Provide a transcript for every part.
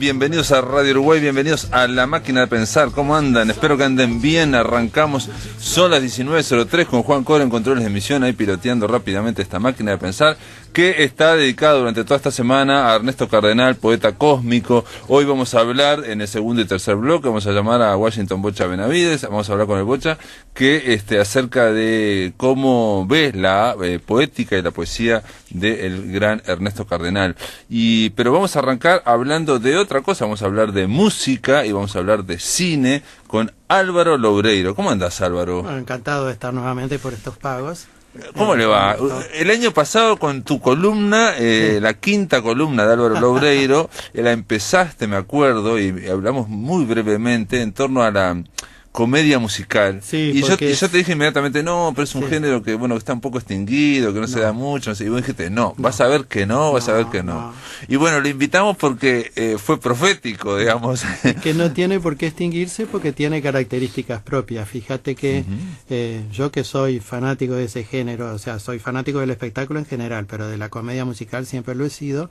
Bienvenidos a Radio Uruguay, bienvenidos a La Máquina de Pensar. ¿Cómo andan? Espero que anden bien. Arrancamos, son las 19:03 con Juan Coro en controles de emisión, ahí piloteando rápidamente esta Máquina de Pensar, que está dedicada durante toda esta semana a Ernesto Cardenal, poeta cósmico. Hoy vamos a hablar en el segundo y tercer bloque, vamos a llamar a Washington Bocha Benavides, vamos a hablar con el Bocha, que acerca de cómo ves la poética y la poesía del gran Ernesto Cardenal. Pero vamos a arrancar hablando de otra cosa, vamos a hablar de música y vamos a hablar de cine con Álvaro Loureiro. ¿Cómo andás, Álvaro? Bueno, encantado de estar nuevamente por estos pagos. ¿Cómo le va? El año pasado con tu columna, la quinta columna de Álvaro Loureiro, la empezaste, me acuerdo, y hablamos muy brevemente en torno a la comedia musical. Sí, y yo te dije inmediatamente, no, pero es un género que está un poco extinguido, que no se da mucho, no sé. Y vos dijiste, vas a ver que vas a ver que no. Y bueno, lo invitamos porque fue profético, digamos. Que no tiene por qué extinguirse porque tiene características propias. Fíjate que yo que soy fanático de ese género, o sea, soy fanático del espectáculo en general, pero de la comedia musical siempre lo he sido,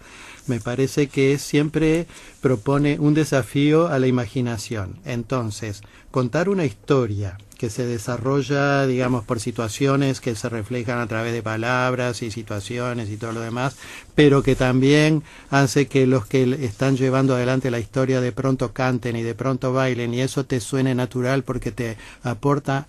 me parece que siempre propone un desafío a la imaginación. Entonces, contar una historia que se desarrolla, digamos, por situaciones que se reflejan a través de palabras y situaciones y todo lo demás, pero que también hace que los que están llevando adelante la historia de pronto canten y de pronto bailen y eso te suene natural porque te aporta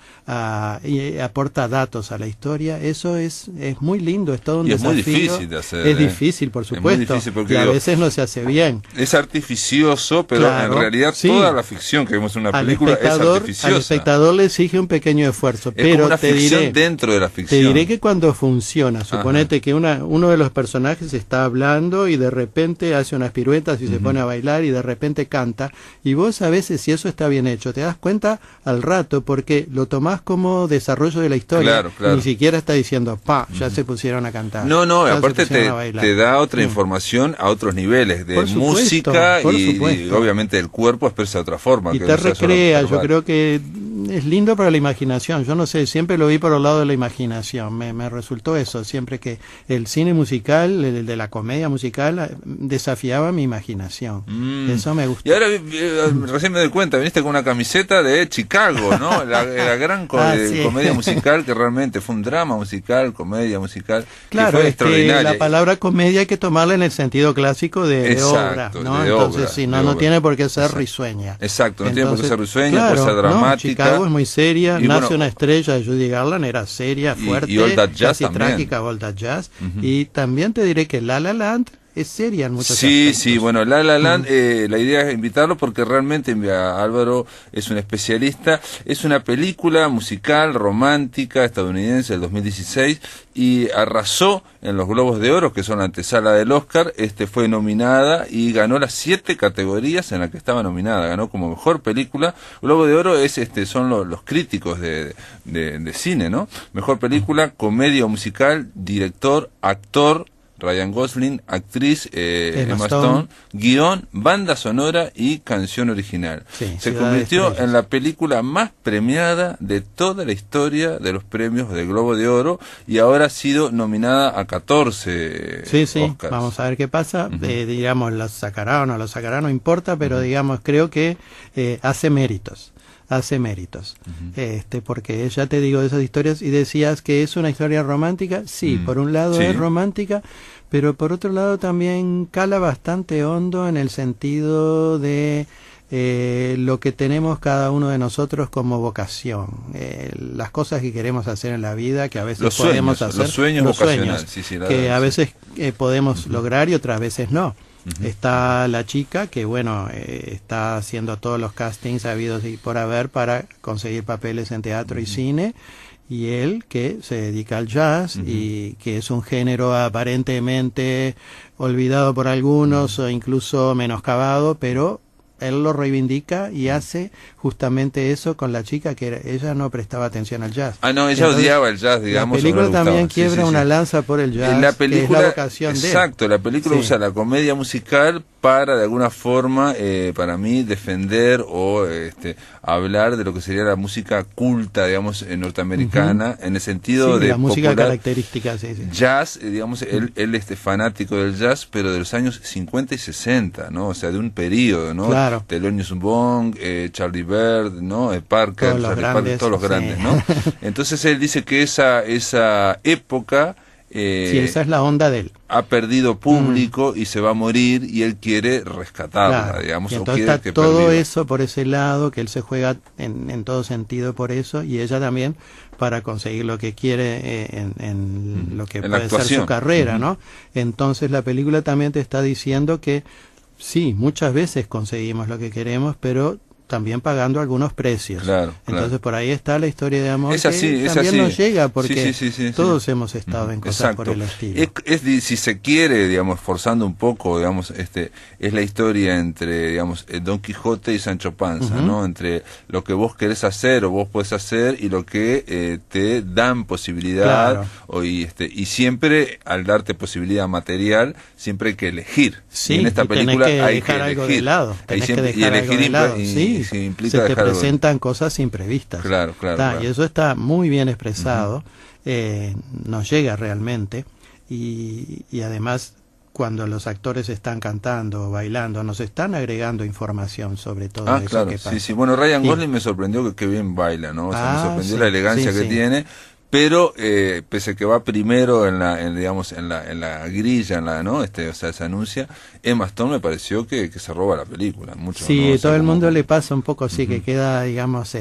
datos a la historia. Eso es muy lindo, es todo un desafío. Es muy difícil de hacer. Es difícil, por supuesto, es muy difícil porque, y a veces no se hace bien. Es artificioso, pero claro, en realidad toda la ficción que vemos en una película es artificiosa. Al espectador le exige un pequeño esfuerzo, es pero como una ficción dentro de la ficción. Te diré que cuando funciona, suponete que uno de los personajes está hablando y de repente hace unas piruetas y se pone a bailar y de repente canta, y vos a veces, si eso está bien hecho, te das cuenta al rato porque lo tomás como desarrollo de la historia. Claro. Ni siquiera está diciendo, ya se pusieron a cantar. No, aparte te da otra información a otros niveles de música y obviamente el cuerpo expresa de otra forma. Y te recrea, yo creo que es lindo para la imaginación. Yo no sé, siempre lo vi por el lado de la imaginación. Me resultó eso, siempre que el cine musical, el de la comedia musical, desafiaba mi imaginación. Eso me gustó. Y ahora recién me doy cuenta, viniste con una camiseta de Chicago, ¿no? La gran comedia musical, que realmente fue un drama musical, comedia musical, claro, que fue extraordinaria. La palabra comedia hay que tomarla en el sentido clásico de obra, ¿no? Entonces, si no tiene por qué ser risueña. Exacto, no tiene por qué ser risueña, puede ser dramática. Chicago es muy seria, nace una estrella de Judy Garland, era seria, fuerte, y All That Jazz casi también. Trágica, All That Jazz. Y también te diré que La La Land es seria en muchos aspectos. Sí, bueno, La La Land, la idea es invitarlo porque realmente Álvaro es un especialista. Es una película musical, romántica, estadounidense del 2016 y arrasó en los Globos de Oro, que son la antesala del Oscar. Fue nominada y ganó las 7 categorías en las que estaba nominada. Ganó como mejor película. Globo de Oro son los críticos de cine, ¿no? Mejor película, comedia o musical, director, actor, Ryan Gosling, actriz Emma Stone, guión, banda sonora y canción original. Se convirtió en la película más premiada de toda la historia de los premios de Globo de Oro y ahora ha sido nominada a 14 Oscars. Vamos a ver qué pasa. Digamos, lo sacará o no lo sacará, no importa, pero digamos, creo que hace méritos. Porque ya te digo de esas historias y decías que es una historia romántica. Por un lado es romántica, pero por otro lado también cala bastante hondo en el sentido de lo que tenemos cada uno de nosotros como vocación, las cosas que queremos hacer en la vida, que a veces podemos hacer, los sueños vocacionales, que a veces podemos lograr y otras veces no. Está la chica que está haciendo todos los castings habidos y por haber para conseguir papeles en teatro y cine, y él que se dedica al jazz y que es un género aparentemente olvidado por algunos o incluso menoscabado, pero él lo reivindica y hace justamente eso con la chica que ella no prestaba atención al jazz. Ah, no, ella odiaba el jazz, digamos. La película no le también gustaba. quiebra una lanza por el jazz, la película, que es la vocación de él. Exacto, la película usa la comedia musical para, de alguna forma, para mí, defender o hablar de lo que sería la música culta, digamos, norteamericana, en el sentido de la música popular, característica, jazz, digamos, él fanático del jazz, pero de los años 50 y 60, ¿no? O sea, de un periodo, ¿no? Claro. Thelonious Monk, Charlie Bird, ¿no? Parker, todos los grandes, ¿no? Entonces él dice que esa época sí, esa es la onda de él. Ha perdido público y se va a morir y él quiere rescatarla, digamos. Y entonces está todo eso por ese lado, que él se juega en todo sentido por eso, y ella también para conseguir lo que quiere en lo que puede ser su carrera, ¿no? Entonces la película también te está diciendo que sí, muchas veces conseguimos lo que queremos, pero también pagando algunos precios. Entonces por ahí está la historia de amor que también nos llega, porque todos hemos estado en cosas por el estilo. Si se quiere, digamos, forzando un poco, digamos, es la historia entre, digamos, Don Quijote y Sancho Panza, ¿no? Entre lo que vos querés hacer o vos podés hacer y lo que te dan posibilidad, y siempre al darte posibilidad material, siempre hay que elegir. Sí, y en esta película hay que algo de lado. Tenés que dejar algo de lado. Se te presentan cosas imprevistas. Claro. Y eso está muy bien expresado, nos llega realmente, y además cuando los actores están cantando o bailando, nos están agregando información sobre todo eso que pasa. Sí. Bueno, Ryan Gosling me sorprendió que bien baila, ¿no? O sea, me sorprendió la elegancia que tiene. Pero pese a que va primero en la grilla, ¿no? O sea, se anuncia, Emma Stone me pareció que se roba la película mucho. Sí, ¿no? O sea, todo el mundo le pasa un poco así, que queda, digamos,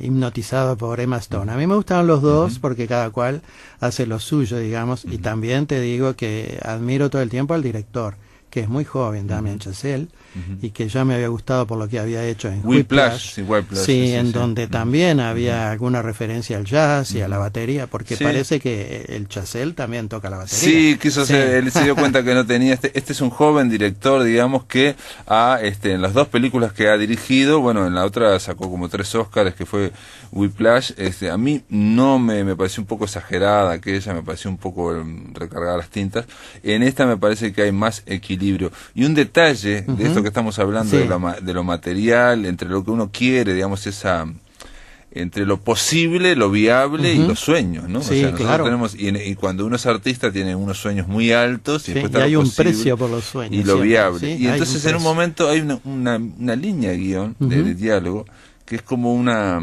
hipnotizado por Emma Stone. A mí me gustaron los dos porque cada cual hace lo suyo, digamos, y también te digo que admiro todo el tiempo al director, que es muy joven, Damien Chazelle, y que ya me había gustado por lo que había hecho en Whiplash, en donde también había alguna referencia al jazz y a la batería, porque parece que el Chazelle también toca la batería. Sí, él se dio cuenta que no tenía, este es un joven director, digamos, que en las dos películas que ha dirigido, bueno, en la otra sacó como 3 Oscars, que fue Whiplash, a mí no me pareció un poco exagerada aquella, me pareció un poco recargada las tintas. En esta me parece que hay más equilibrio. Y un detalle de esto que estamos hablando, de lo material, entre lo que uno quiere, digamos, entre lo posible, lo viable y los sueños, ¿no? Sí, o sea, nosotros tenemos, y cuando uno es artista tiene unos sueños muy altos y después está hay lo un posible precio por los sueños y lo viable. ¿sí? Y entonces en un momento hay una línea de guión, de diálogo, que es como una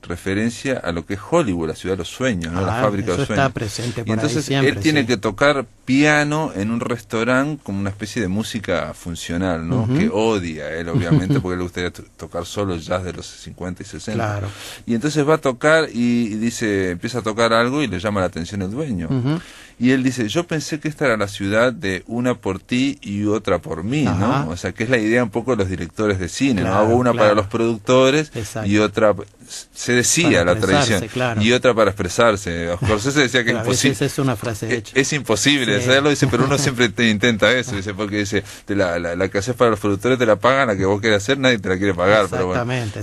referencia a lo que es Hollywood, la ciudad de los sueños, ¿no? La fábrica de los sueños. Está presente por y entonces ahí siempre, él tiene que tocar piano en un restaurante como una especie de música funcional, ¿no? Que odia él, obviamente, porque le gustaría tocar solo jazz de los 50 y 60. Y entonces va a tocar y empieza a tocar algo y le llama la atención el dueño. Y él dice, yo pensé que esta era la ciudad de una por ti y otra por mí, ¿no? O sea, que es la idea un poco de los directores de cine, ¿no? Hago una para los productores y otra, se decía la tradición, y otra para expresarse. Scorsese decía que es imposible. Esa es una frase hecha. Es imposible hacerlo, dice, pero uno siempre intenta eso, dice, porque dice, la que haces para los productores te la pagan, la que vos querés hacer nadie te la quiere pagar. Exactamente.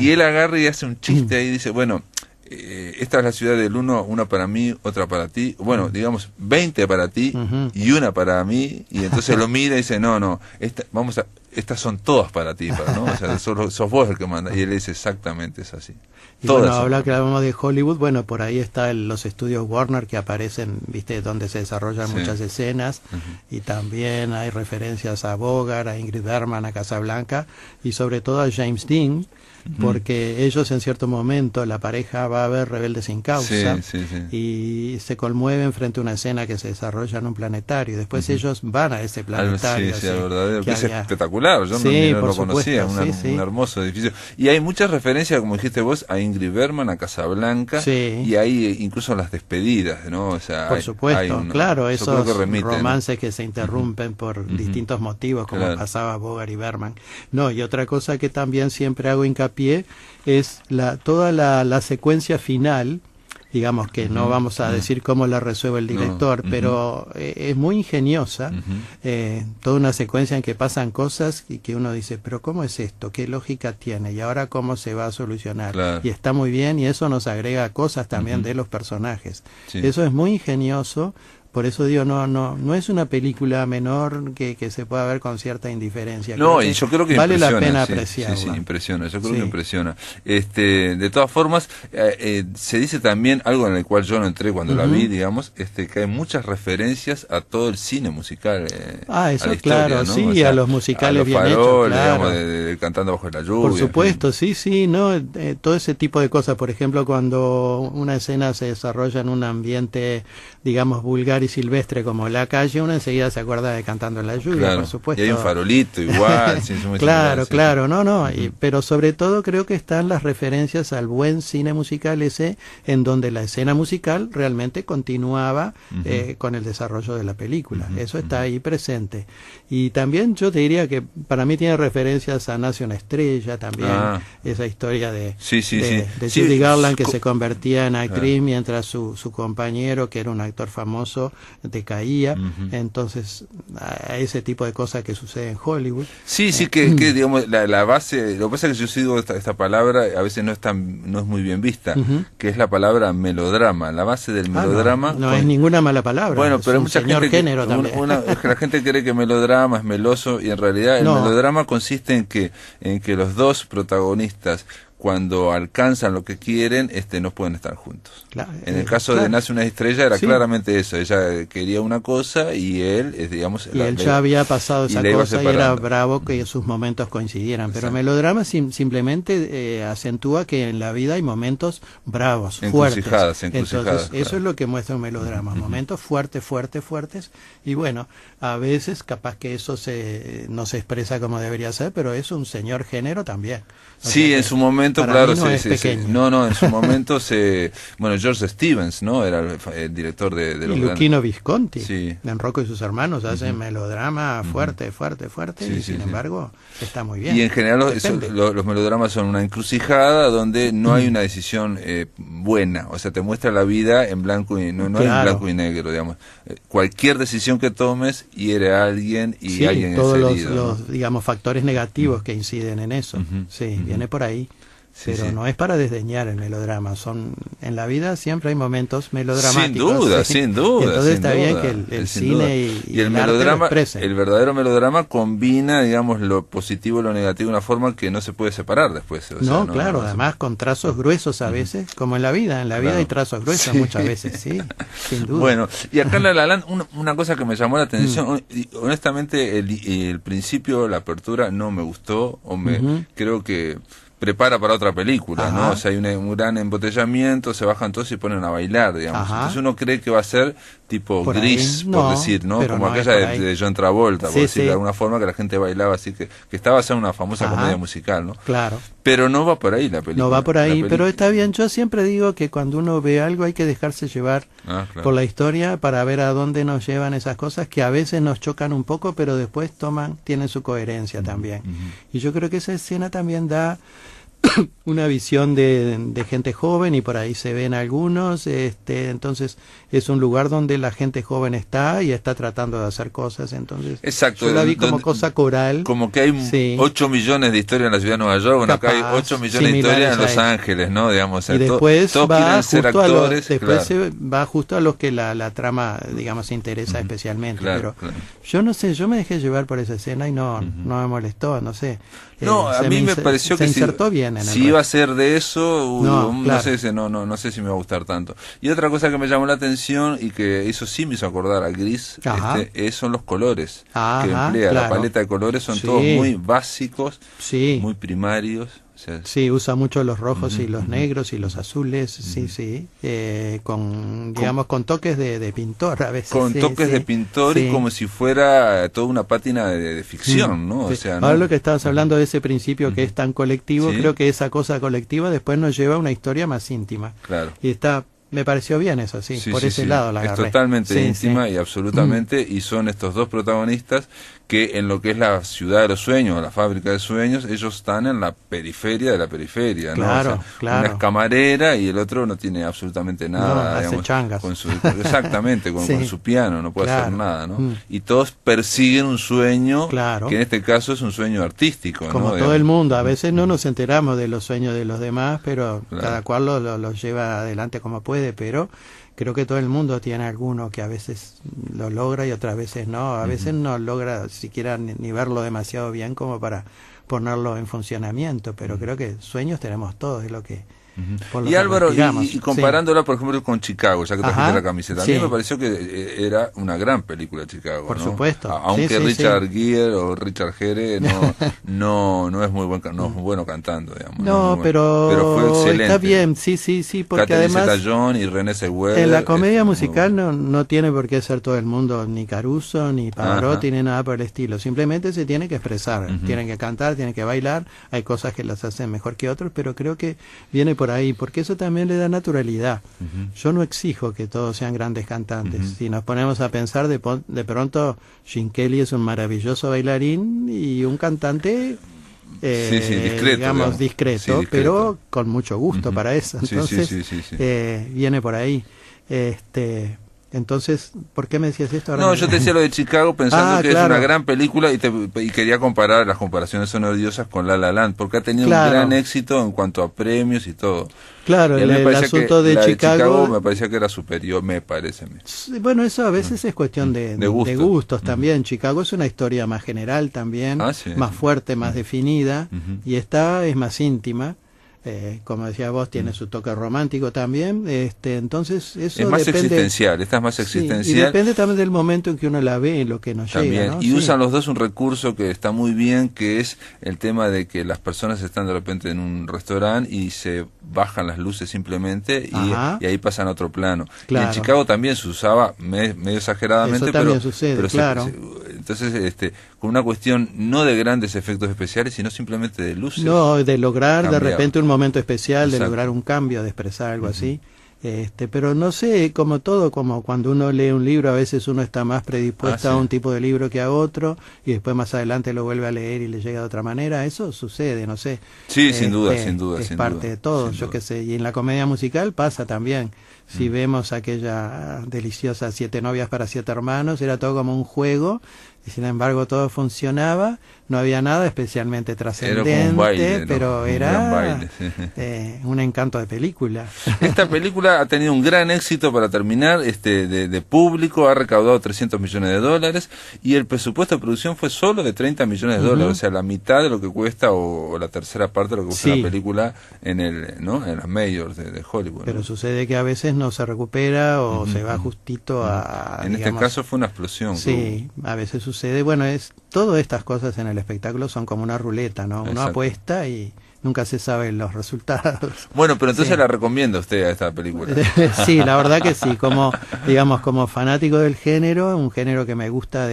Y él agarra y hace un chiste ahí y dice, bueno, esta es la ciudad del uno, una para mí, otra para ti, bueno, digamos 20 para ti y una para mí, y entonces lo mira y dice, no, estas son todas para ti, ¿no? O sea, sos vos el que manda, y él dice, exactamente, es así. Y bueno, habla que hablamos de Hollywood, bueno, por ahí están los estudios Warner que aparecen, viste, donde se desarrollan muchas escenas, y también hay referencias a Bogart, a Ingrid Bergman, a Casablanca, y sobre todo a James Dean, porque ellos en cierto momento, la pareja va a ver Rebelde sin causa, y se conmueven frente a una escena que se desarrolla en un planetario, después ellos van a ese planetario. Verdadero, que es espectacular, yo no lo conocía, un hermoso edificio. Y hay muchas referencias, como dijiste vos, a Ingrid Bergman, a Casablanca, y hay incluso las despedidas, ¿no? O sea, por supuesto, claro, esos romances que se interrumpen por distintos motivos, como pasaba Bogart y Bergman. No, y otra cosa que también siempre hago hincapié es toda la secuencia final, digamos que no vamos a decir cómo la resuelve el director, pero es muy ingeniosa, toda una secuencia en que pasan cosas y que uno dice, pero ¿cómo es esto? ¿Qué lógica tiene? ¿Y ahora cómo se va a solucionar? Claro. Y está muy bien, y eso nos agrega cosas también de los personajes. Sí. Eso es muy ingenioso. Por eso digo, no es una película menor que se pueda ver con cierta indiferencia. No, y yo creo que vale la impresiona, pena sí, apreciarla. sí, impresiona, yo creo Sí. que impresiona. De todas formas, se dice también algo en el cual yo no entré cuando la vi, digamos, que hay muchas referencias a todo el cine musical. Eso a la historia, claro, ¿no? sí, O sea, a los musicales a los bien faroles, hechos, claro. digamos, de Cantando bajo la lluvia. Por supuesto, sí, no, todo ese tipo de cosas. Por ejemplo, cuando una escena se desarrolla en un ambiente, digamos, vulgar y silvestre como la calle, uno enseguida se acuerda de Cantando en la lluvia, Claro, por supuesto. y hay un farolito igual. Sí, muy Claro, similar, sí, claro, sí. no, pero sobre todo creo que están las referencias al buen cine musical ese, en donde la escena musical realmente continuaba con el desarrollo de la película. Eso está ahí presente. Y también yo te diría que para mí tiene referencias a Nace una estrella también, esa historia de Judy Garland que se convertía en actriz mientras su compañero, que era un actor famoso, decaía. Entonces, a ese tipo de cosas que sucede en Hollywood. Sí, que digamos, la base, lo que pasa es que yo sí digo esta palabra, a veces no es muy bien vista, que es la palabra melodrama, la base del melodrama. No es ninguna mala palabra. Bueno, pero hay mucha gente género también. Es que la gente cree que melodrama es meloso, y en realidad el melodrama consiste en que los dos protagonistas, cuando alcanzan lo que quieren, no pueden estar juntos. Claro, en el caso de Nace una estrella era claramente eso, ella quería una cosa y él, digamos... Y él ya había pasado esa cosa y era bravo que sus momentos coincidieran. Pero melodrama simplemente acentúa que en la vida hay momentos bravos, fuertes. Entonces, eso es lo que muestra un melodrama, momentos fuertes, y bueno, a veces capaz que eso no se expresa como debería ser, pero es un señor género también. Sí, en su momento, claro, no, en su momento bueno, George Stevens, ¿no? Era el director de los Luchino Visconti, sí. en Rocco y sus hermanos, hacen melodrama fuerte, y sin embargo está muy bien. Y en general los melodramas son una encrucijada donde no hay una decisión buena, o sea, te muestra la vida en blanco y no hay en blanco y negro, digamos. Cualquier decisión que tomes hiere a alguien y alguien todos es herido, los digamos, factores negativos que inciden en eso. Viene por ahí. Pero no es para desdeñar el melodrama, en la vida siempre hay momentos melodramáticos. Sin duda. Entonces está bien que el cine y el melodrama, arte lo expresen. El verdadero melodrama combina, digamos, lo positivo y lo negativo de una forma que no se puede separar después. Claro, además con trazos gruesos a veces, como en la vida hay trazos gruesos muchas veces, sí, sin duda. Bueno, y acá en La La Land, una cosa que me llamó la atención, honestamente el principio, la apertura no me gustó, creo que prepara para otra película, ¿no? O sea, hay un gran embotellamiento, se bajan todos y ponen a bailar, digamos. Entonces uno cree que va a ser tipo por Gris, por decir, ¿no? Como aquella de John Travolta, por decir de alguna forma, que la gente bailaba así, que estaba a ser una famosa comedia musical, ¿no? Claro. Pero no va por ahí la película. No va por ahí, pero está bien. Yo siempre digo que cuando uno ve algo hay que dejarse llevar por la historia para ver a dónde nos llevan esas cosas que a veces nos chocan un poco, pero después tienen su coherencia también. Y yo creo que esa escena también da una visión de gente joven, y por ahí se ven algunos, entonces es un lugar donde la gente joven está y está tratando de hacer cosas, entonces exacto, yo la vi como cosa coral, como que hay 8 millones de historias en la ciudad de Nueva York, bueno, acá hay 8 millones de historias en Los Ángeles, ¿no? Digamos, y después todos quieren ser actores, se va justo a los que la trama, digamos, interesa especialmente, pero yo no sé, yo me dejé llevar por esa escena y no me molestó, no sé. A mí me pareció que se insertó bien en si iba a ser de eso, claro. no sé si me va a gustar tanto. Y otra cosa que me llamó la atención y que eso sí me hizo acordar a Gris, son los colores que emplea. La paleta de colores son todos muy básicos, muy primarios. Sí, usa mucho los rojos y los negros y los azules, con toques de pintor a veces. Con toques de pintor y como si fuera toda una pátina de ficción, ¿no? O sea, ahora lo que estabas hablando de ese principio que es tan colectivo, creo que esa cosa colectiva después nos lleva a una historia más íntima. Claro. Y me pareció bien eso, por ese lado la agarré. Es totalmente íntima y absolutamente, y son estos dos protagonistas que en lo que es la ciudad de los sueños, o la fábrica de sueños, ellos están en la periferia de la periferia, ¿no? Claro, O sea, claro. una es camarera y el otro no tiene absolutamente nada, No, hace digamos, changas. con su, exactamente, Sí. con su piano, no puede Claro. hacer nada, ¿no? Y todos persiguen un sueño, Claro. que en este caso es un sueño artístico, Como ¿no? todo el Digamos. mundo, a veces no nos enteramos de los sueños de los demás, pero Claro. cada cual lo lleva adelante como puede, pero creo que todo el mundo tiene alguno que a veces lo logra y otras veces no, a veces no logra siquiera ni verlo demasiado bien como para ponerlo en funcionamiento, pero creo que sueños tenemos todos, es lo que... por lo Y que Álvaro, respiramos. y comparándola, por ejemplo, con Chicago, ya que trajiste Ajá, la camiseta, a mí sí. me pareció que era una gran película Chicago, Por ¿no? supuesto. Aunque Sí, sí, Richard sí. Gere o Richard Gere no es muy no es muy bueno cantando, digamos. No, es muy bueno. pero fue excelente. está bien, sí, porque Catherine además... Zeta-Jones y Renée Zellweger. En la comedia muy musical bueno. no tiene por qué ser todo el mundo ni Caruso, ni Pavarotti, Ajá. ni nada por el estilo. Simplemente se tiene que expresar, Ujú. tienen que cantar, tienen que bailar. Hay cosas que las hacen mejor que otros, pero creo que viene por ahí, porque eso también le da naturalidad. Yo no exijo que todos sean grandes cantantes. Si nos ponemos a pensar, de pronto, Gene Kelly es un maravilloso bailarín y un cantante... Sí, discreto, digamos, discreto, Sí, discreto. pero con mucho gusto para eso. Sí, Entonces, sí. viene por ahí. Entonces, ¿por qué me decías esto? Ahora No, me- yo te decía lo de Chicago pensando que claro. es una gran película y quería comparar, las comparaciones son odiosas con La La Land, porque ha tenido Claro. un gran éxito en cuanto a premios y todo. Claro, Y a mí me el parecía asunto que de la Chicago... me parecía que era superior, me parece. Sí, bueno, eso a veces es cuestión de gusto. gustos también. Chicago es una historia más general también, Ah, sí. más fuerte, más definida, Ujú. y esta es más íntima. Como decía vos, tiene su toque romántico también. Entonces, eso Es más depende... existencial, esta es más Sí, y existencial. depende también del momento en que uno la ve y lo que nos También, llega, ¿no? y Sí. usan los dos un recurso que está muy bien, que es el tema de que las personas están de repente en un restaurante y se bajan las luces simplemente Ajá. y ahí pasan a otro plano. Claro. Y en Chicago también se usaba medio exageradamente, Eso también pero, sucede, pero claro. entonces con una cuestión no de grandes efectos especiales, sino simplemente de luces. No, de lograr de Cambiaba. repente un momento especial, de Exacto. lograr un cambio, de expresar algo así. Pero no sé, como todo, como cuando uno lee un libro, a veces uno está más predispuesto Ah, sí. a un tipo de libro que a otro, y después más adelante lo vuelve a leer y le llega de otra manera. Eso sucede, no sé. Sí, sin duda, sin duda. Es sin parte duda, de todo, sin yo duda. qué sé. Y en la comedia musical pasa también. Si vemos aquella deliciosa Siete novias para siete hermanos, era todo como un juego, y sin embargo todo funcionaba, no había nada especialmente trascendente, Era como un baile, ¿no? pero Un era gran baile, sí. un encanto de película. Esta película ha tenido un gran éxito para terminar, de público, ha recaudado $300 millones y el presupuesto de producción fue solo de $30 millones, o sea, la mitad de lo que cuesta o la tercera parte de lo que cuesta Sí. una película en las majors de Hollywood. Pero ¿no? sucede que a veces no se recupera o se va justito a... En digamos, este caso fue una explosión. sí, a veces sucede. Bueno, todas estas cosas en el espectáculo son como una ruleta, ¿no? Uno Exacto. apuesta y nunca se saben los resultados. Bueno, pero entonces Sí. la recomienda usted a esta película. Sí, la verdad que sí, como digamos como fanático del género, un género que me gusta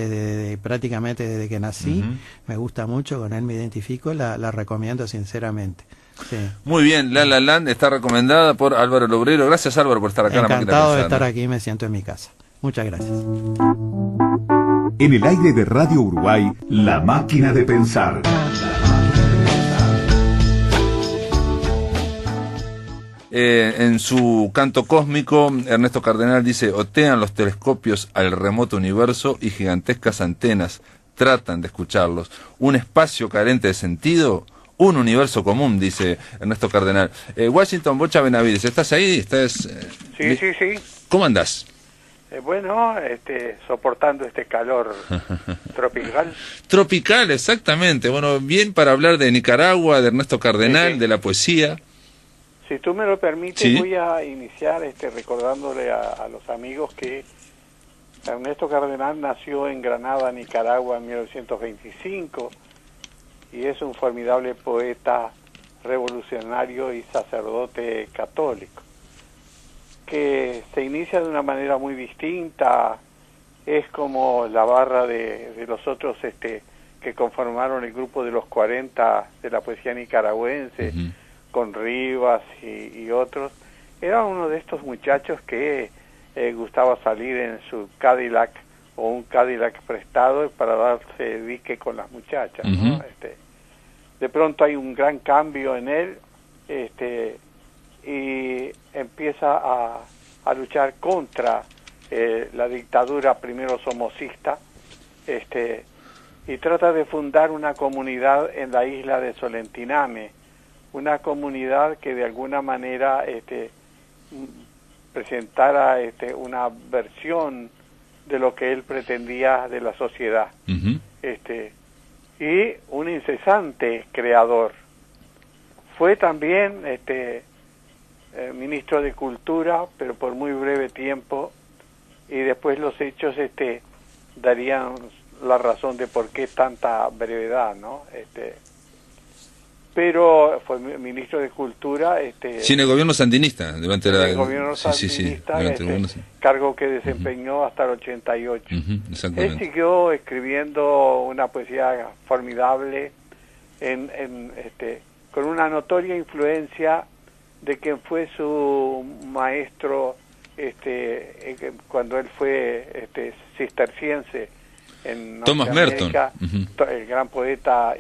prácticamente desde que nací, me gusta mucho, con él me identifico, la recomiendo sinceramente. Sí. Muy bien, La La Land está recomendada por Álvaro Lobrero. Gracias, Álvaro, por estar acá en La Máquina Encantado de Pensar, estar ¿no? aquí, me siento en mi casa. Muchas gracias. En el aire de Radio Uruguay, La Máquina de Pensar. En su canto cósmico, Ernesto Cardenal dice: otean los telescopios al remoto universo y gigantescas antenas tratan de escucharlos. Un espacio carente de sentido, un universo común, dice Ernesto Cardenal. Washington Bocha Benavides, ¿estás ahí? ¿Estás, Sí. ¿Cómo andás? Bueno, soportando este calor tropical. Tropical, exactamente. Bueno, bien para hablar de Nicaragua, de Ernesto Cardenal, Sí. de la poesía. Si tú me lo permites, Sí. voy a iniciar recordándole a los amigos que Ernesto Cardenal nació en Granada, Nicaragua, en 1925, y es un formidable poeta revolucionario y sacerdote católico, que se inicia de una manera muy distinta. Es como la barra de los otros que conformaron el grupo de los 40 de la poesía nicaragüense, Ujú. con Rivas y otros. Era uno de estos muchachos que gustaba salir en su Cadillac o un Cadillac prestado para darse disque con las muchachas, ¿no? De pronto hay un gran cambio en él, y empieza a luchar contra la dictadura primero somocista, y trata de fundar una comunidad en la isla de Solentiname, una comunidad que de alguna manera presentara una versión de lo que él pretendía de la sociedad. Y un incesante creador. Fue también ministro de Cultura, pero por muy breve tiempo, y después los hechos darían la razón de por qué tanta brevedad, ¿no? Pero fue ministro de Cultura. Sí, en el gobierno sandinista, durante el gobierno sandinista, durante el gobierno... cargo que desempeñó hasta el 88. Exactamente. Él siguió escribiendo una poesía formidable, con una notoria influencia de quien fue su maestro cuando él fue cisterciense en Thomas Merton, el gran poeta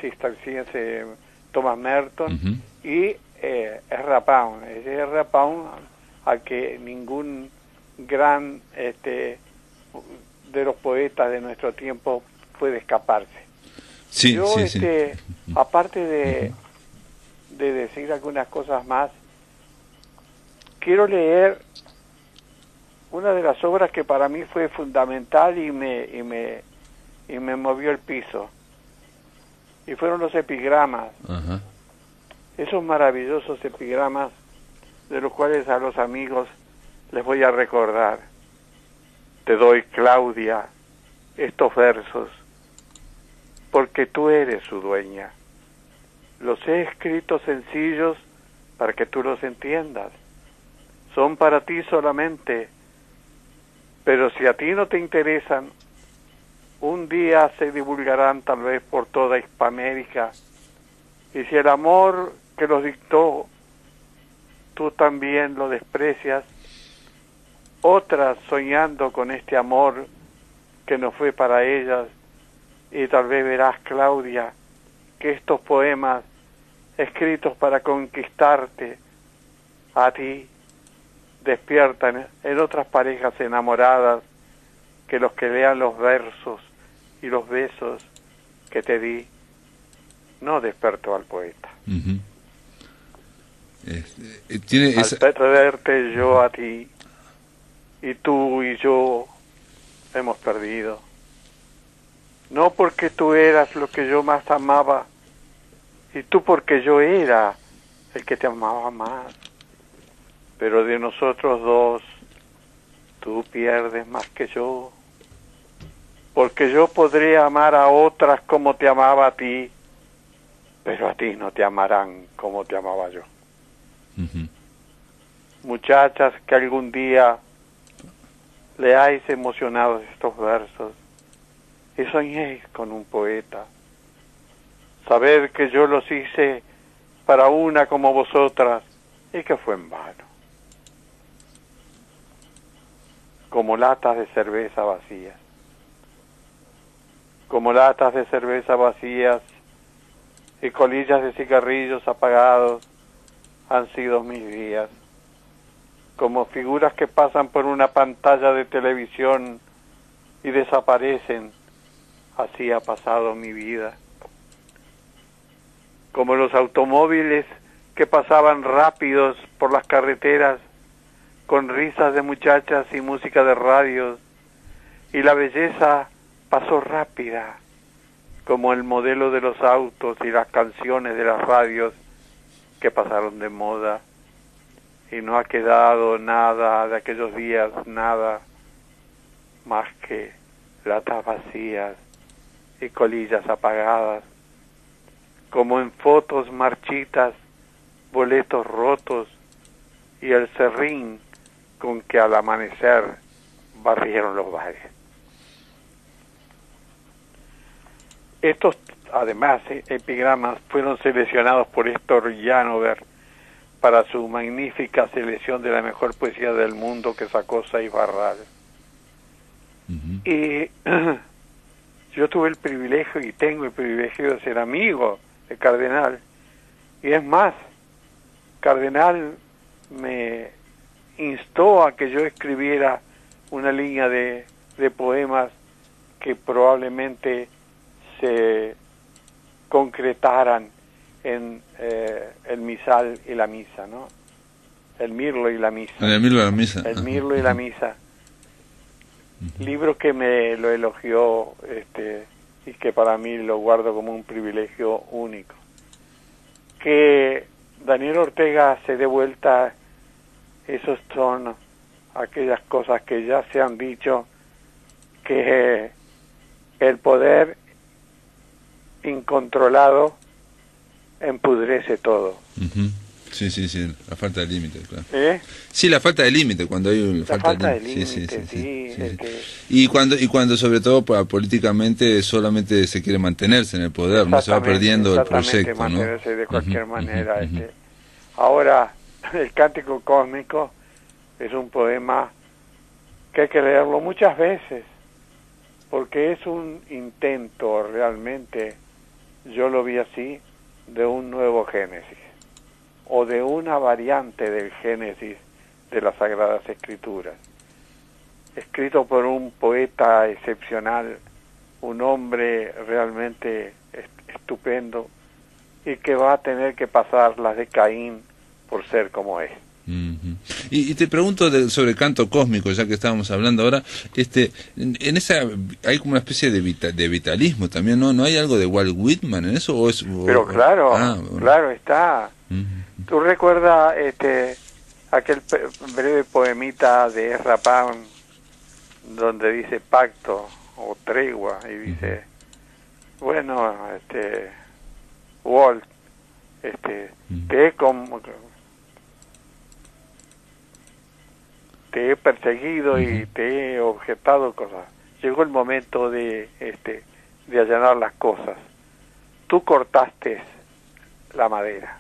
cisterciense Thomas Merton, y Ezra Pound. Es Ezra Pound al que ningún gran de los poetas de nuestro tiempo puede escaparse. Sí, yo sí, sí. Aparte de decir algunas cosas más, quiero leer una de las obras que para mí fue fundamental y me movió el piso, y fueron los epigramas. Esos maravillosos epigramas de los cuales a los amigos les voy a recordar. Te doy, Claudia, estos versos porque tú eres su dueña. Los he escrito sencillos para que tú los entiendas. Son para ti solamente, pero si a ti no te interesan, un día se divulgarán tal vez por toda Hispamérica, y si el amor que los dictó tú también lo desprecias, otras soñando con este amor que no fue para ellas, y tal vez verás, Claudia, que estos poemas escritos para conquistarte a ti despiertan en otras parejas enamoradas que los que lean los versos y los besos que te di. No despertó al poeta. Al perderte yo a ti, y tú y yo hemos perdido. No porque tú eras lo que yo más amaba, y tú porque yo era el que te amaba más. Pero de nosotros dos, tú pierdes más que yo, porque yo podría amar a otras como te amaba a ti, pero a ti no te amarán como te amaba yo. Muchachas que algún día leáis emocionados estos versos y soñéis con un poeta, saber que yo los hice para una como vosotras y que fue en vano. Como latas de cerveza vacías. Como latas de cerveza vacías y colillas de cigarrillos apagados han sido mis días. Como figuras que pasan por una pantalla de televisión y desaparecen, así ha pasado mi vida. Como los automóviles que pasaban rápidos por las carreteras con risas de muchachas y música de radios, y la belleza pasó rápida, como el modelo de los autos y las canciones de las radios que pasaron de moda, y no ha quedado nada de aquellos días, nada más que latas vacías y colillas apagadas, como en fotos marchitas, boletos rotos y el serrín con que al amanecer barrieron los bares. Estos, además, epigramas fueron seleccionados por Héctor Llanover para su magnífica selección de la mejor poesía del mundo que sacó Saiz Barral. Y yo tuve el privilegio y tengo el privilegio de ser amigo de Cardenal. Y es más, Cardenal me instó a que yo escribiera una línea de poemas que probablemente se concretaran en el misal y la misa, ¿no? El mirlo y la misa. El mirlo y la misa. El mirlo y la misa. Libro que me lo elogió y que para mí lo guardo como un privilegio único. Que Daniel Ortega se dé vuelta, esos son aquellas cosas que ya se han dicho, que el poder incontrolado empudrece todo. Sí, la falta de límite, claro. ¿Eh? Sí, la falta de límite, cuando hay la falta de límite, sí. Y cuando sobre todo políticamente solamente se quiere mantenerse en el poder, no se va perdiendo el proyecto, mantenerse, ¿no? De cualquier manera. Ahora, el Cántico Cósmico es un poema que hay que leerlo muchas veces, porque es un intento realmente, yo lo vi así, de un nuevo Génesis, o de una variante del Génesis de las Sagradas Escrituras, escrito por un poeta excepcional, un hombre realmente estupendo, y que va a tener que pasar las de Caín por ser como es. Y te pregunto sobre canto cósmico, ya que estábamos hablando ahora, en esa hay como una especie de vitalismo también, ¿no hay algo de Walt Whitman en eso? Pero claro, claro está. ¿Tú recuerdas aquel breve poemita de Ezra Pound donde dice pacto o tregua y dice, bueno, Walt, te he perseguido y te he objetado cosas. Llegó el momento de allanar las cosas. Tú cortaste la madera.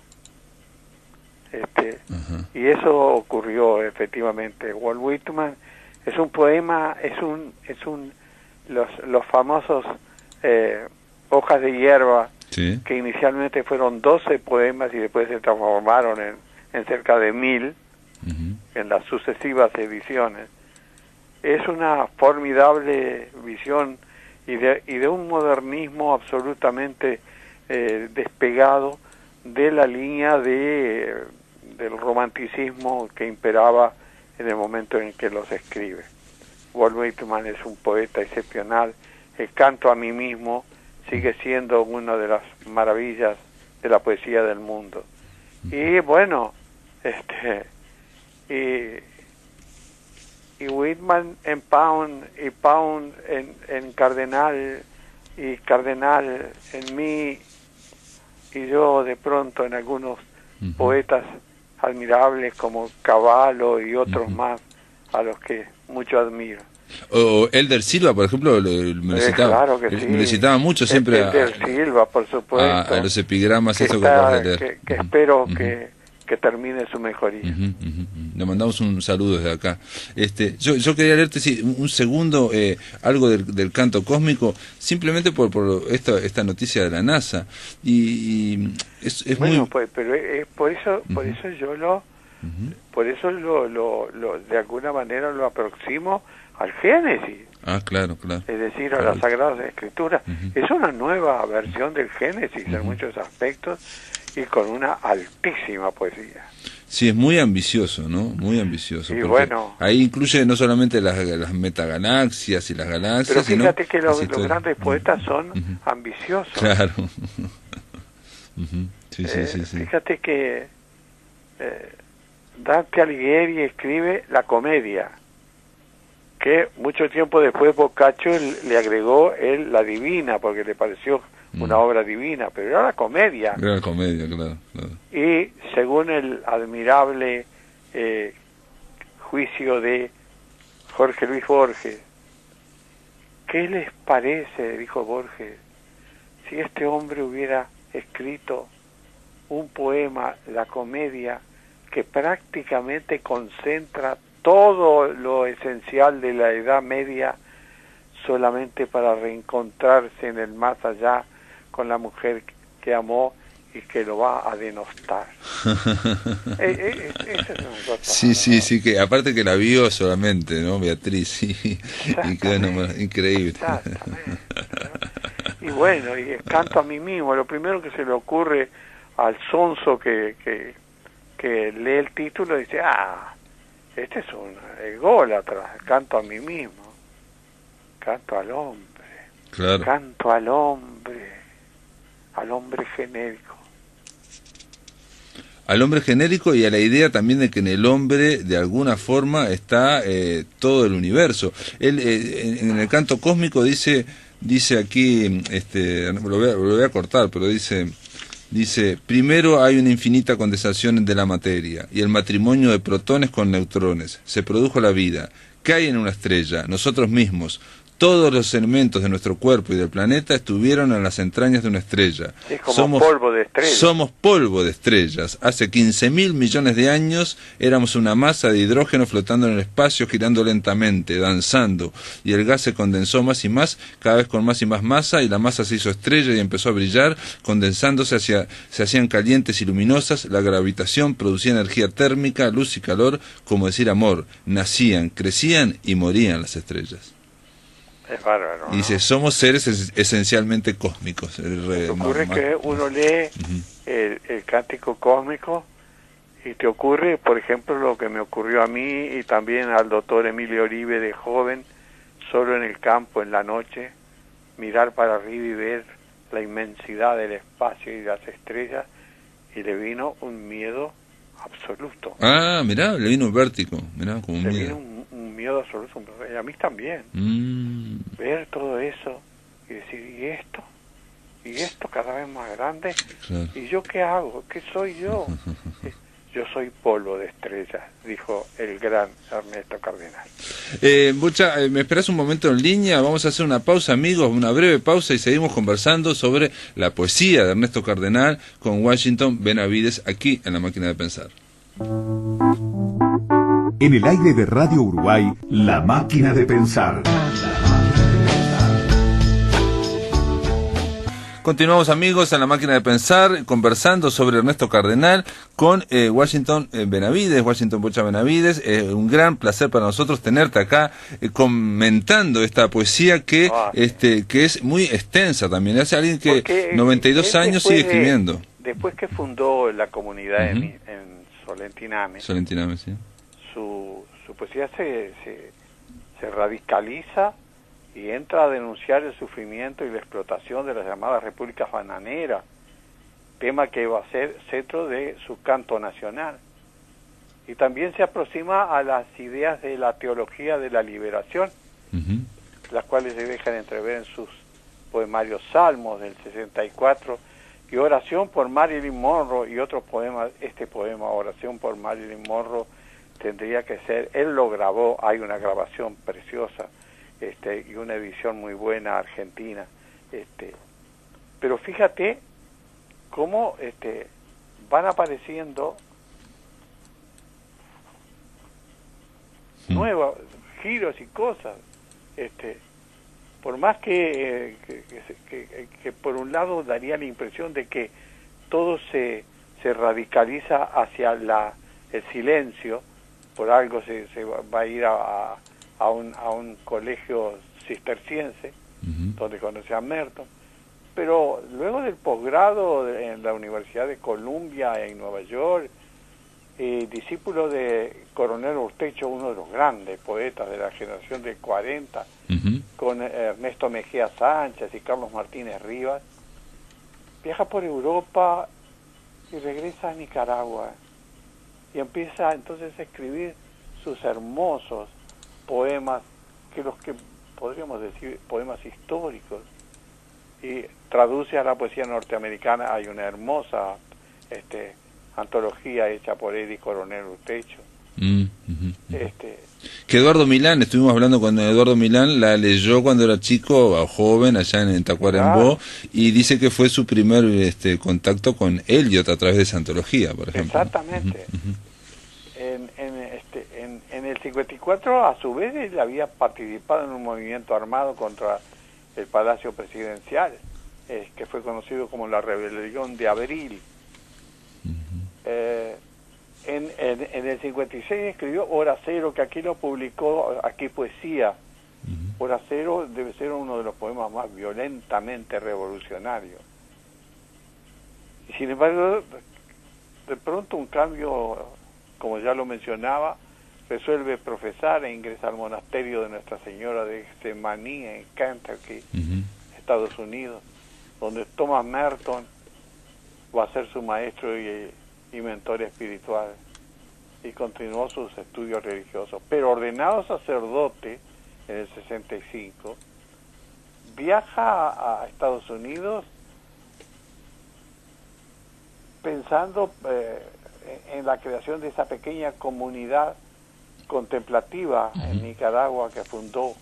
Y eso ocurrió efectivamente. Walt Whitman es un poema, los famosos hojas de hierba, sí, que inicialmente fueron 12 poemas y después se transformaron en cerca de 1000 en las sucesivas ediciones. Es una formidable visión y de un modernismo absolutamente despegado de la línea del romanticismo que imperaba en el momento en que los escribe. Walt Whitman es un poeta excepcional. El Canto a mí mismo sigue siendo una de las maravillas de la poesía del mundo. Y bueno, y Whitman en Pound, y Pound en Cardenal, y Cardenal en mí, y yo de pronto en algunos poetas admirables como Cavallo y otros más a los que mucho admiro. O Elder Silva, por ejemplo, me lo citaba. Claro que sí. Me lo citaba mucho siempre Elder Silva, por supuesto. A los epigramas, que eso que acabas de leer. Que espero que termine su mejoría. Le mandamos un saludo desde acá. Yo quería leerte un segundo algo del canto cósmico, simplemente por esta noticia de la NASA. Y es bueno, muy... pues, pero por eso yo por eso lo de alguna manera lo aproximo al Génesis. Claro. Es decir, a las Sagradas Escrituras. Es una nueva versión del Génesis en muchos aspectos y con una altísima poesía. Sí, es muy ambicioso, ¿no? Muy ambicioso. Y bueno, ahí incluye no solamente las metagalaxias y las galaxias, pero fíjate que los todo. grandes poetas son ambiciosos. Claro. Sí. Fíjate que Dante Alighieri escribe la comedia, que mucho tiempo después Boccaccio le agregó la divina, porque le pareció una obra divina, pero era la comedia. Era la comedia, claro. Y según el admirable juicio de Jorge Luis Borges, ¿qué les parece, dijo Borges, si este hombre hubiera escrito un poema, la comedia, que prácticamente concentra todo lo esencial de la Edad Media solamente para reencontrarse en el más allá con la mujer que amó y que lo va a denostar. Esa es una cosa, sí, que aparte que la vio solamente, ¿no? Beatriz, y quedó increíble. Exactamente. Y bueno, y canto a mí mismo, lo primero que se le ocurre al sonso que lee el título dice, este es un ególatra, canto a mí mismo, canto al hombre, claro. Canto al hombre genérico. Al hombre genérico y a la idea también de que en el hombre de alguna forma está todo el universo. Él en el canto cósmico dice aquí, lo voy a cortar, pero dice, primero hay una infinita condensación de la materia y el matrimonio de protones con neutrones. Se produjo la vida. ¿Qué hay en una estrella? Nosotros mismos. Todos los elementos de nuestro cuerpo y del planeta estuvieron en las entrañas de una estrella. Es como polvo de estrellas. Somos polvo de estrellas. Hace 15.000 millones de años éramos una masa de hidrógeno flotando en el espacio, girando lentamente, danzando. Y el gas se condensó más y más, cada vez con más y más masa, y la masa se hizo estrella y empezó a brillar, condensándose se hacían calientes y luminosas. La gravitación producía energía térmica, luz y calor, como decir amor. Nacían, crecían y morían las estrellas. Es bárbaro, ¿no? Y dice, somos seres esencialmente cósmicos. Ocurre que uno lee el cántico cósmico y te ocurre, por ejemplo, lo que me ocurrió a mí y también al doctor Emilio Oribe de joven, solo en el campo, en la noche, mirar para arriba y ver la inmensidad del espacio y las estrellas, y le vino un miedo absoluto. Mirá, le vino un vértigo, mirá, como un miedo. Le vino un miedo absoluto, y a mí también. Ver todo eso y decir, ¿y esto cada vez más grande? Claro. ¿Y yo qué hago? ¿Qué soy yo? Yo soy polvo de estrellas, dijo el gran Ernesto Cardenal. Bucha, ¿me esperás un momento en línea? Vamos a hacer una pausa, amigos, una breve pausa, y seguimos conversando sobre la poesía de Ernesto Cardenal con Washington Benavides aquí en La Máquina de Pensar. En el aire de Radio Uruguay, La Máquina de Pensar. Continuamos, amigos, en La Máquina de Pensar, conversando sobre Ernesto Cardenal con Washington Benavides, Washington Bocha Benavides. Un gran placer para nosotros tenerte acá comentando esta poesía que es muy extensa también. Hace alguien que porque 92 años sigue escribiendo. Después que fundó la comunidad en Solentiname, Sí. Su poesía se radicaliza y entra a denunciar el sufrimiento y la explotación de las llamadas repúblicas bananeras, tema que va a ser centro de su canto nacional. Y también se aproxima a las ideas de la teología de la liberación, las cuales se dejan entrever en sus poemarios Salmos del 64 y Oración por Marilyn Monroe y otros poemas. Este poema, Oración por Marilyn Monroe, tendría que ser, él lo grabó, hay una grabación preciosa, y una edición muy buena argentina, pero fíjate cómo van apareciendo nuevos giros y cosas, por más que por un lado daría la impresión de que todo se radicaliza hacia el silencio. Por algo se va a ir a un colegio cisterciense, donde conoce a Merton, pero luego del posgrado en la Universidad de Columbia en Nueva York, discípulo de Coronel Urtecho, uno de los grandes poetas de la generación del 40, con Ernesto Mejía Sánchez y Carlos Martínez Rivas, viaja por Europa y regresa a Nicaragua y empieza entonces a escribir sus hermosos poemas, que podríamos decir poemas históricos, y traduce a la poesía norteamericana. Hay una hermosa antología hecha por Eddie Coronel Urtecho. Que Eduardo Milán, estuvimos hablando con Eduardo Milán, la leyó cuando era chico o joven allá en Tacuarembó, y dice que fue su primer contacto con Eliot a través de esa antología, por ejemplo. Exactamente. 54, a su vez, él había participado en un movimiento armado contra el Palacio Presidencial, que fue conocido como la Rebelión de Abril. En el 56 escribió Hora Cero, que aquí lo publicó, aquí Poesía. Hora Cero debe ser uno de los poemas más violentamente revolucionarios. Y sin embargo, de pronto un cambio, como ya lo mencionaba, resuelve profesar e ingresa al monasterio de Nuestra Señora de Getsemaní en Kentucky, Estados Unidos, donde Thomas Merton va a ser su maestro y mentor espiritual, y continuó sus estudios religiosos. Pero ordenado sacerdote en el 65, viaja a Estados Unidos pensando en la creación de esa pequeña comunidad contemplativa en Nicaragua que fundó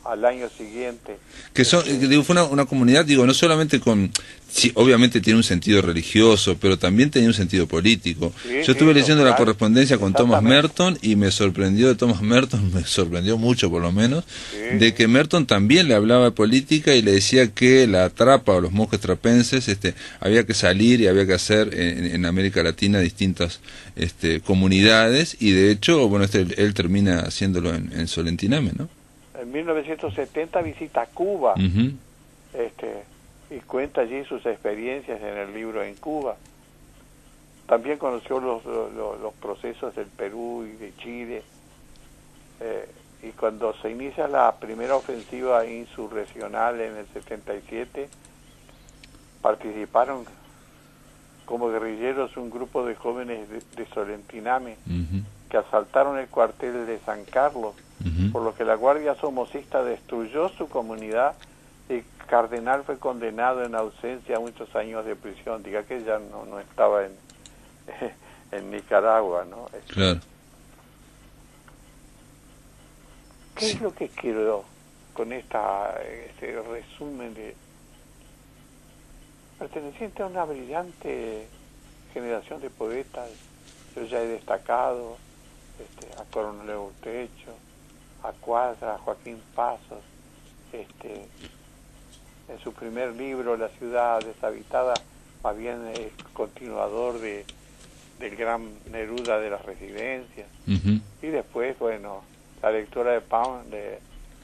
al año siguiente. Que digo, fue una comunidad, digo, no solamente con, sí, obviamente tiene un sentido religioso, pero también tenía un sentido político. Yo estuve leyendo la correspondencia con Thomas Merton y me sorprendió de Thomas Merton, me sorprendió mucho por lo menos, de que Merton también le hablaba de política y le decía que la trapa o los monjes trapenses había que salir y había que hacer en América Latina distintas comunidades, y de hecho, bueno, él termina haciéndolo en Solentiname, ¿no? En 1970 visita Cuba, y cuenta allí sus experiencias en el libro En Cuba. También conoció los procesos del Perú y de Chile, y cuando se inicia la primera ofensiva insurreccional en el 77, participaron como guerrilleros un grupo de jóvenes de Solentiname que asaltaron el cuartel de San Carlos, por lo que la Guardia Somocista destruyó su comunidad y Cardenal fue condenado en ausencia a muchos años de prisión. Diga que ya no estaba en Nicaragua, ¿no? Claro. ¿Qué es lo que quiero con este resumen de perteneciente a una brillante generación de poetas? Yo ya he destacado a Coronel Urtecho, a Cuadra, a Joaquín Pasos, en su primer libro, La ciudad deshabitada, más bien es continuador del gran Neruda de las residencias. Y después, bueno, la lectura de Pound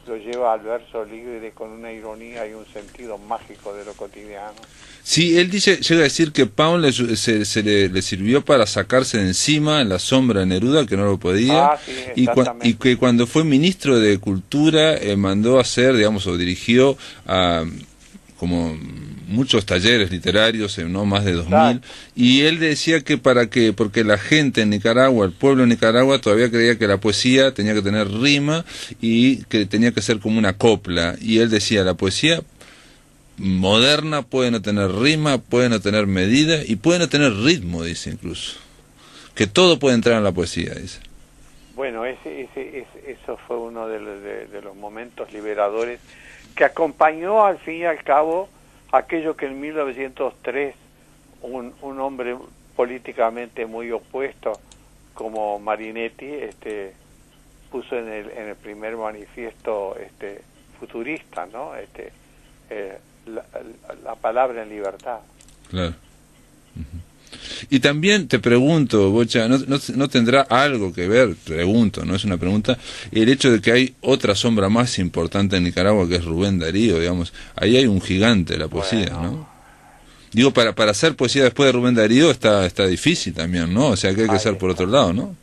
lo lleva al verso libre con una ironía y un sentido mágico de lo cotidiano. Sí, él llega a decir que Pound le sirvió para sacarse de encima la sombra de Neruda, que no lo podía, sí, y que cuando fue ministro de Cultura mandó a hacer, digamos, o dirigió a como muchos talleres literarios, no más de 2000, y él decía que porque la gente en Nicaragua, el pueblo de Nicaragua todavía creía que la poesía tenía que tener rima y que tenía que ser como una copla, y él decía, la poesía moderna puede no tener rima, puede no tener medida y puede no tener ritmo, dice incluso, que todo puede entrar en la poesía, dice. Bueno, eso fue uno de los momentos liberadores que acompañó al fin y al cabo aquello que en 1903 un hombre políticamente muy opuesto como Marinetti puso en el primer manifiesto futurista, ¿no? La palabra en libertad. Claro. Y también te pregunto, Bocha, ¿no tendrá algo que ver, pregunto, no es una pregunta, el hecho de que hay otra sombra más importante en Nicaragua, que es Rubén Darío, digamos? Ahí hay un gigante de la poesía, bueno, ¿no? Digo, para hacer poesía después de Rubén Darío está difícil también, ¿no? O sea que hay que ser por otro lado, ¿no?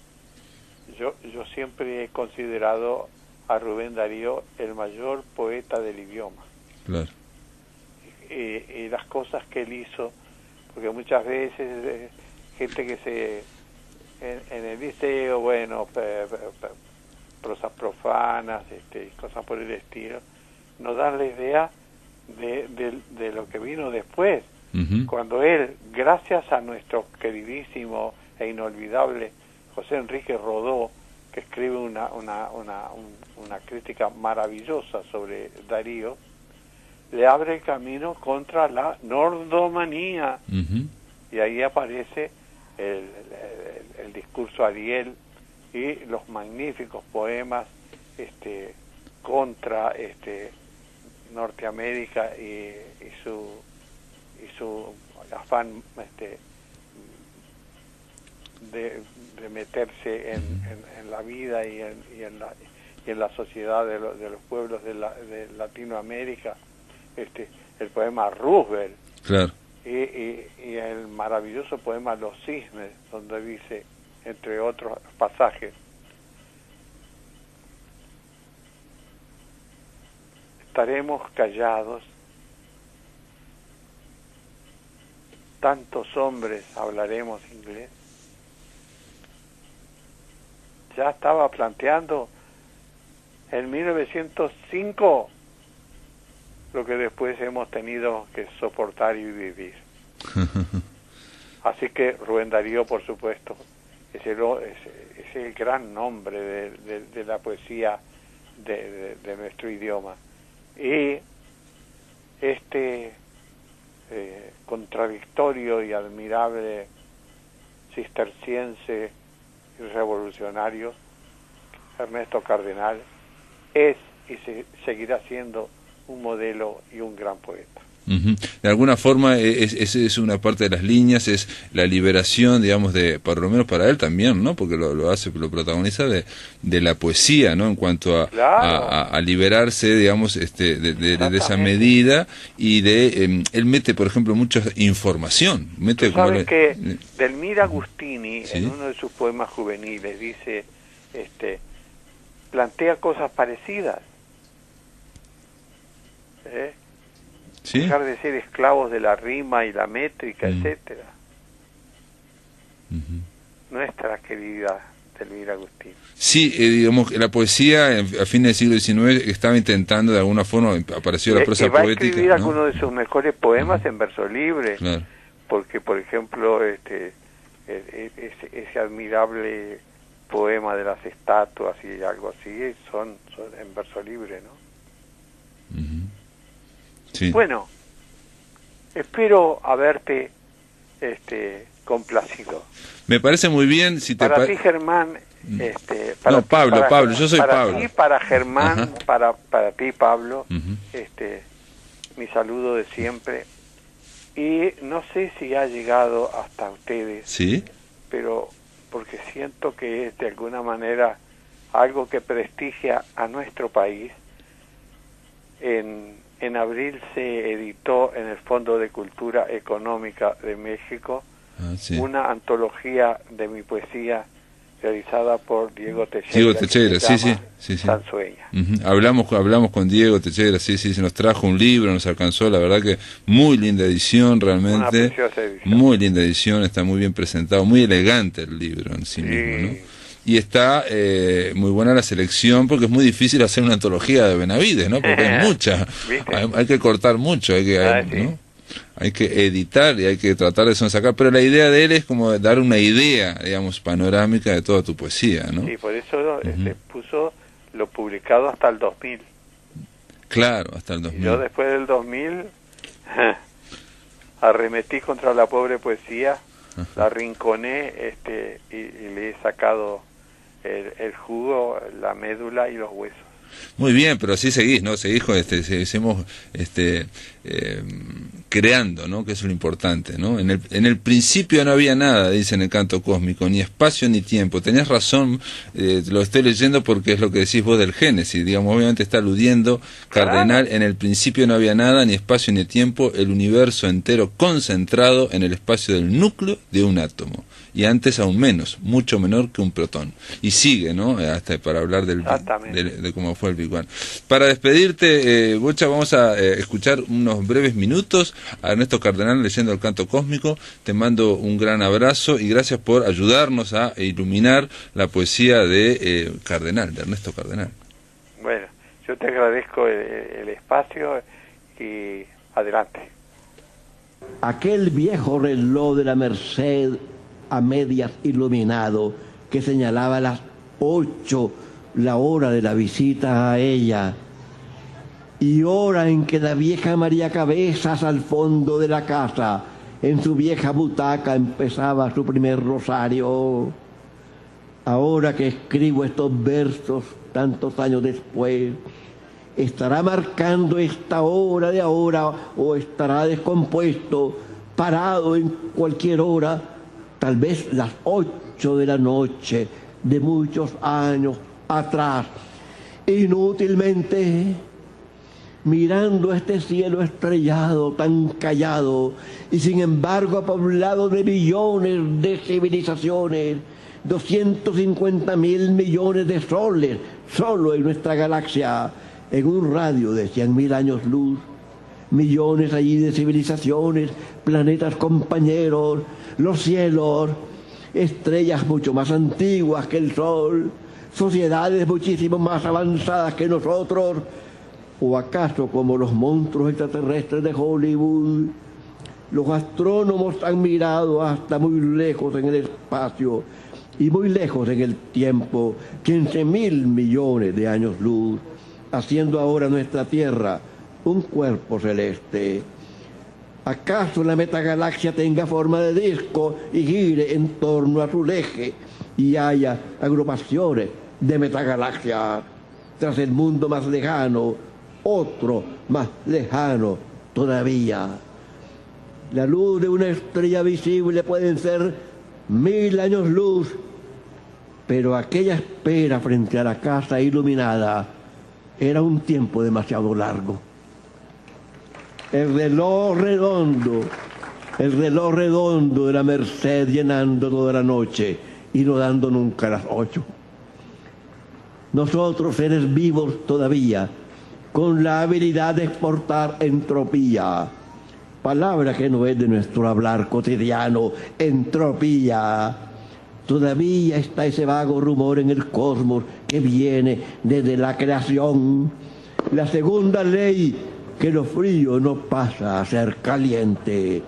Yo siempre he considerado a Rubén Darío el mayor poeta del idioma. Claro. Y las cosas que él hizo, porque muchas veces gente que en el liceo, bueno, prosas profanas, cosas por el estilo, nos dan la idea de lo que vino después, cuando él, gracias a nuestro queridísimo e inolvidable José Enrique Rodó, que escribe una crítica maravillosa sobre Darío, le abre el camino contra la nordomanía, y ahí aparece el discurso Ariel y los magníficos poemas contra Norteamérica y su afán de meterse en la vida y en la sociedad de los pueblos de Latinoamérica, el poema Roosevelt, Claro. y el maravilloso poema Los Cisnes, donde dice, entre otros pasajes, estaremos callados, tantos hombres hablaremos inglés. Ya estaba planteando en 1905 lo que después hemos tenido que soportar y vivir. Así que Rubén Darío, por supuesto, es el gran nombre de la poesía de nuestro idioma. Y contradictorio y admirable cisterciense y revolucionario, Ernesto Cardenal, es y seguirá siendo un modelo y un gran poeta. De alguna forma es una parte de las líneas, es la liberación, digamos, por lo menos para él también, ¿no? Porque lo protagoniza de la poesía, ¿no? En cuanto a liberarse, digamos, de esa medida, y él mete, por ejemplo, mucha información. ¿Tú sabes que Delmira Agustini, ¿sí?, en uno de sus poemas juveniles, dice, plantea cosas parecidas? ¿Sí? Dejar de ser esclavos de la rima y la métrica, etcétera. Nuestra querida Delmira Agustín. Sí, digamos que la poesía a fines del siglo XIX estaba intentando, de alguna forma, apareció la prosa va poética. A escribir, ¿no?, algunos de sus mejores poemas en verso libre. Claro. Porque, por ejemplo, ese admirable poema de las estatuas y algo así son en verso libre, ¿no? Sí. Bueno, espero haberte complacido. Me parece muy bien. Si te para ti, Germán, no, Pablo, yo soy Pablo. Para ti, para Germán, para ti, Pablo, mi saludo de siempre. Y no sé si ha llegado hasta ustedes, ¿sí?, pero porque siento que es de alguna manera algo que prestigia a nuestro país. En abril se editó en el Fondo de Cultura Económica de México una antología de mi poesía realizada por Diego Techera, sí. Sansueña. Hablamos con Diego Techera, sí, se nos trajo un libro, nos alcanzó, la verdad que muy linda edición, realmente. Una preciosa edición. Muy linda edición, está muy bien presentado, muy elegante el libro en sí mismo, ¿no? Y está muy buena la selección, porque es muy difícil hacer una antología de Benavides, ¿no? Porque hay mucha, hay que cortar mucho, ¿no? Hay que editar y hay que tratar de sacar, pero la idea de él es como dar una idea, digamos, panorámica de toda tu poesía, ¿no? Sí, por eso puso lo publicado hasta el 2000. Claro, hasta el 2000. Y yo después del 2000 arremetí contra la pobre poesía, la arrinconé y le he sacado el jugo, la médula y los huesos. Muy bien, pero así seguís, ¿no? Seguís seguimos creando, ¿no? Que es lo importante, ¿no? En el principio no había nada, dice en el canto cósmico, ni espacio ni tiempo. Tenías razón, lo estoy leyendo porque es lo que decís vos del Génesis, digamos, obviamente está aludiendo Cardenal, en el principio no había nada, ni espacio ni tiempo, el universo entero concentrado en el espacio del núcleo de un átomo. Y antes aún menos, mucho menor que un protón. Y sigue, ¿no? Hasta para hablar de cómo fue el Big Bang. Para despedirte, Bocha, vamos a escuchar unos breves minutos a Ernesto Cardenal leyendo el canto cósmico. Te mando un gran abrazo y gracias por ayudarnos a iluminar la poesía de Cardenal, de Ernesto Cardenal. Bueno, yo te agradezco el espacio y adelante. Aquel viejo reloj de la Merced a medias iluminado que señalaba las 8, la hora de la visita a ella, y hora en que la vieja María Cabezas al fondo de la casa, en su vieja butaca, empezaba su primer rosario. ahora que escribo estos versos tantos años después, estará marcando esta hora de ahora o estará descompuesto, parado en cualquier hora, tal vez las 8 de la noche de muchos años atrás, inútilmente mirando este cielo estrellado, tan callado, y sin embargo poblado de millones de civilizaciones, 250.000 millones de soles, solo en nuestra galaxia, en un radio de 100.000 años luz, millones allí de civilizaciones, planetas compañeros, los cielos, estrellas mucho más antiguas que el Sol, sociedades muchísimo más avanzadas que nosotros, o acaso como los monstruos extraterrestres de Hollywood. Los astrónomos han mirado hasta muy lejos en el espacio y muy lejos en el tiempo, 15.000 millones de años luz, haciendo ahora nuestra Tierra un cuerpo celeste. ¿Acaso la metagalaxia tenga forma de disco y gire en torno a su eje y haya agrupaciones de metagalaxias? Tras el mundo más lejano, otro más lejano todavía. La luz de una estrella visible pueden ser 1000 años luz, pero aquella espera frente a la casa iluminada era un tiempo demasiado largo. El reloj redondo de la Merced llenando toda la noche y no dando nunca las 8. Nosotros, seres vivos todavía, con la habilidad de exportar entropía, palabra que no es de nuestro hablar cotidiano, entropía. Todavía está ese vago rumor en el cosmos que viene desde la creación. La segunda ley, que lo frío no pasa a ser caliente.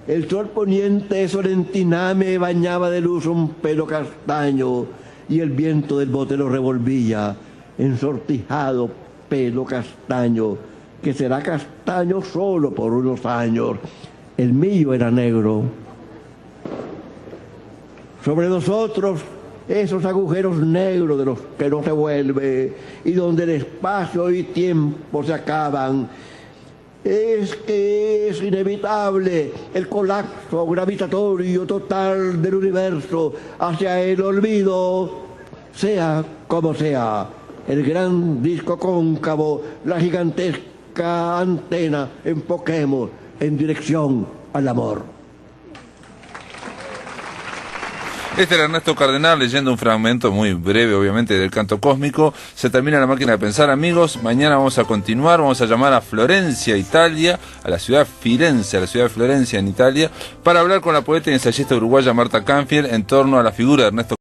El sol poniente Solentiname bañaba de luz un pelo castaño y el viento del bote lo revolvía, ensortijado pelo castaño, que será castaño solo por unos años. El mío era negro. Sobre nosotros, esos agujeros negros de los que no se vuelve y donde el espacio y tiempo se acaban, es que es inevitable el colapso gravitatorio total del universo hacia el olvido, sea como sea, el gran disco cóncavo, la gigantesca antena, enfoquemos en dirección al amor. Este era Ernesto Cardenal leyendo un fragmento muy breve, obviamente, del Canto Cósmico. Se termina La Máquina de Pensar, amigos. Mañana vamos a continuar, vamos a llamar a Florencia, Italia, a la ciudad Firenze, a la ciudad de Florencia, en Italia, para hablar con la poeta y ensayista uruguaya Marta Canfield en torno a la figura de Ernesto